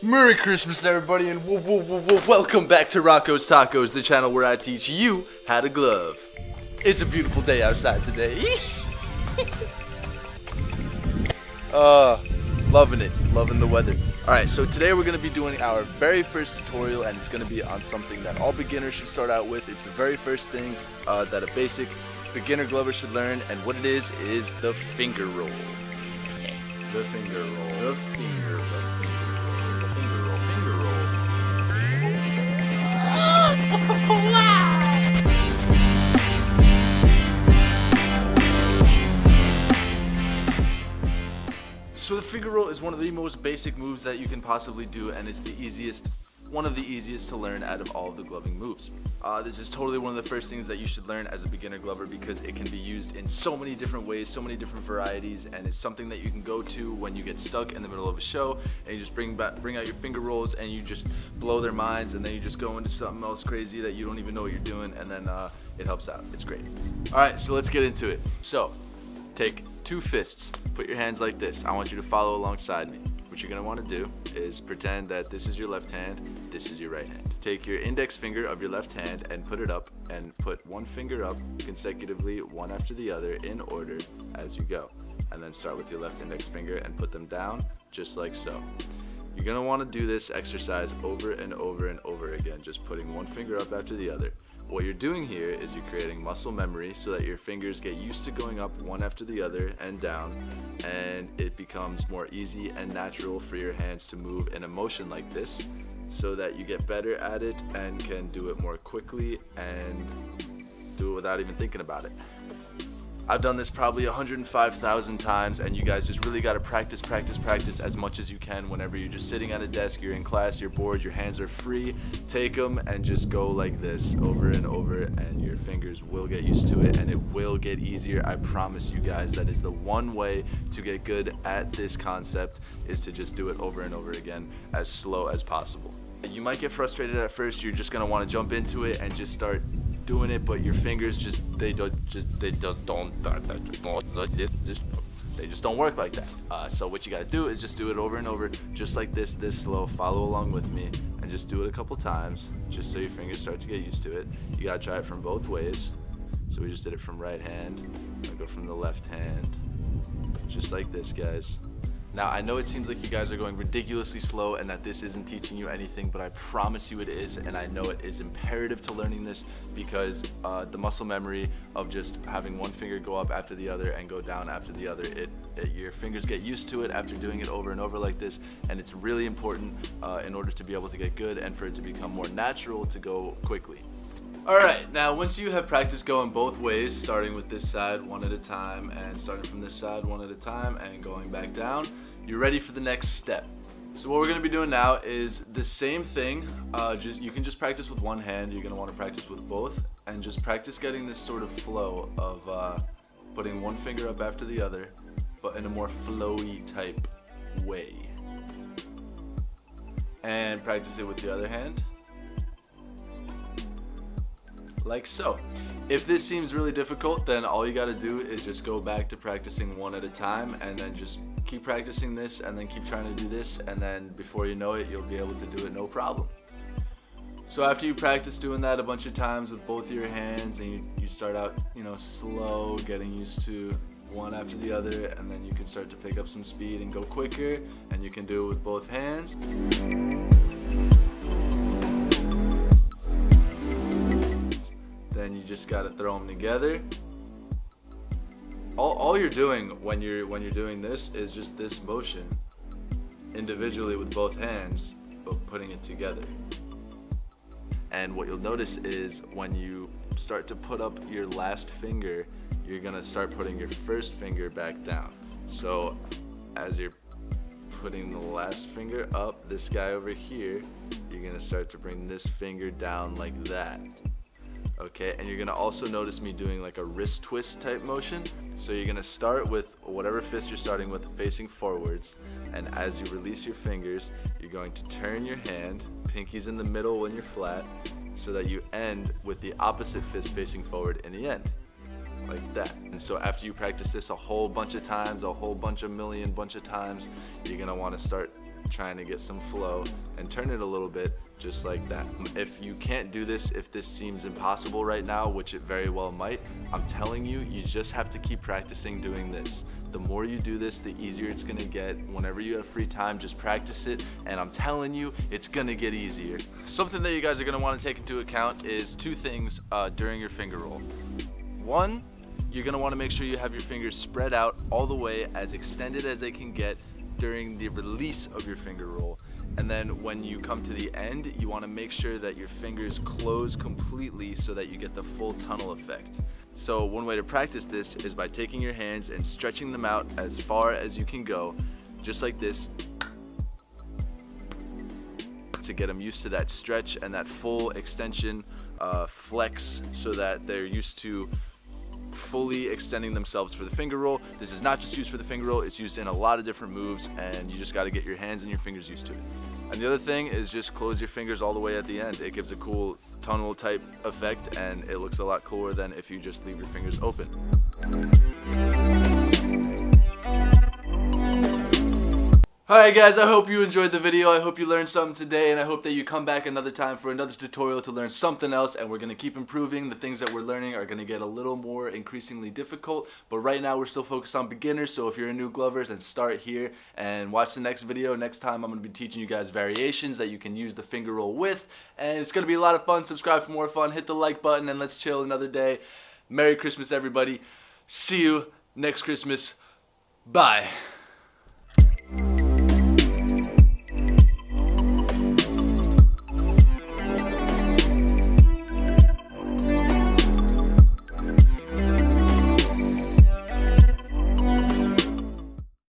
Merry Christmas, everybody, and welcome back to Rocco's Tacos, the channel where I teach you how to glove. It's a beautiful day outside today. Loving it, loving the weather. Alright, so today we're going to be doing our very first tutorial, and it's going to be on something that all beginners should start out with. It's the very first thing that a basic beginner glover should learn, and what it is the finger roll. The finger roll. The finger roll. So the finger roll is one of the most basic moves that you can possibly do, and it's one of the easiest to learn out of all of the gloving moves. This is totally one of the first things that you should learn as a beginner glover because it can be used in so many different ways, so many different varieties, and it's something that you can go to when you get stuck in the middle of a show and you just bring out your finger rolls and you just blow their minds, and then you just go into something else crazy that you don't even know what you're doing, and then it helps out. It's great. Alright, so let's get into it. So take 2 fists, put your hands like this. I want you to follow alongside me. What you're going to want to do is pretend that this is your left hand, this is your right hand. Take your index finger of your left hand and put it up, and put one finger up consecutively, one after the other in order as you go. And then start with your left index finger and put them down just like so. You're going to want to do this exercise over and over and over again, just putting one finger up after the other. What you're doing here is you're creating muscle memory so that your fingers get used to going up one after the other and down, and it becomes more easy and natural for your hands to move in a motion like this, so that you get better at it and can do it more quickly and do it without even thinking about it. I've done this probably 105,000 times, and you guys just really got to practice as much as you can. Whenever you're just sitting at a desk, you're in class, you're bored, your hands are free, take them and just go like this over and over, and your fingers will get used to it and it will get easier. I promise you guys, that is the one way to get good at this concept, is to just do it over and over again as slow as possible. You might get frustrated at first. You're just going to want to jump into it and just start doing it, but your fingers just don't work like that. So what you got to do is just do it over and over, just like this slow. Follow along with me and just do it a couple times, just so your fingers start to get used to it. You got to try it from both ways. So we just did it from right hand. I'll go from the left hand, just like this, guys. Now, I know it seems like you guys are going ridiculously slow and that this isn't teaching you anything, but I promise you it is, and I know it is imperative to learning this, because the muscle memory of just having one finger go up after the other and go down after the other, your fingers get used to it after doing it over and over like this, and it's really important in order to be able to get good and for it to become more natural to go quickly. Alright, now once you have practiced going both ways, starting with this side one at a time and starting from this side one at a time and going back down, you're ready for the next step. So what we're going to be doing now is the same thing, you can just practice with one hand. You're going to want to practice with both, and just practice getting this sort of flow of putting one finger up after the other, but in a more flowy type way. And practice it with the other hand, like so. If this seems really difficult, then all you got to do is just go back to practicing one at a time, and then just keep practicing this, and then keep trying to do this, and then before you know it, you'll be able to do it no problem. So after you practice doing that a bunch of times with both your hands, and you start out, slow, getting used to one after the other, and then you can start to pick up some speed and go quicker, and you can do it with both hands. Then you just gotta throw them together. All you're doing when you're doing this is just this motion individually with both hands, but putting it together. And what you'll notice is when you start to put up your last finger, you're gonna start putting your first finger back down. So as you're putting the last finger up, this guy over here, you're gonna start to bring this finger down like that. Okay, and you're gonna also notice me doing like a wrist twist type motion. So you're gonna start with whatever fist you're starting with facing forwards, and as you release your fingers, you're going to turn your hand, pinky's in the middle when you're flat, so that you end with the opposite fist facing forward in the end, like that. And so after you practice this a whole bunch of times, a whole bunch of times, you're gonna wanna start trying to get some flow, and turn it a little bit, just like that. If you can't do this, if this seems impossible right now, which it very well might, I'm telling you, you just have to keep practicing doing this. The more you do this, the easier it's gonna get. Whenever you have free time, just practice it, and I'm telling you, it's gonna get easier. Something that you guys are gonna wanna take into account is two things during your finger roll. One, you're gonna wanna make sure you have your fingers spread out all the way, as extended as they can get during the release of your finger roll. And then when you come to the end, you wanna make sure that your fingers close completely so that you get the full tunnel effect. So one way to practice this is by taking your hands and stretching them out as far as you can go, just like this, to get them used to that stretch and that full extension flex, so that they're used to fully extending themselves for the finger roll. This is not just used for the finger roll, it's used in a lot of different moves, and you just got to get your hands and your fingers used to it. And the other thing is just close your fingers all the way at the end. It gives a cool tunnel type effect, and it looks a lot cooler than if you just leave your fingers open. Alright guys, I hope you enjoyed the video. I hope you learned something today, and I hope that you come back another time for another tutorial to learn something else, and we're going to keep improving. The things that we're learning are going to get a little more increasingly difficult, but right now we're still focused on beginners, so if you're a new glover, then start here and watch the next video. Next time I'm going to be teaching you guys variations that you can use the finger roll with, and it's going to be a lot of fun. Subscribe for more fun, hit the like button, and let's chill another day. Merry Christmas everybody. See you next Christmas. Bye.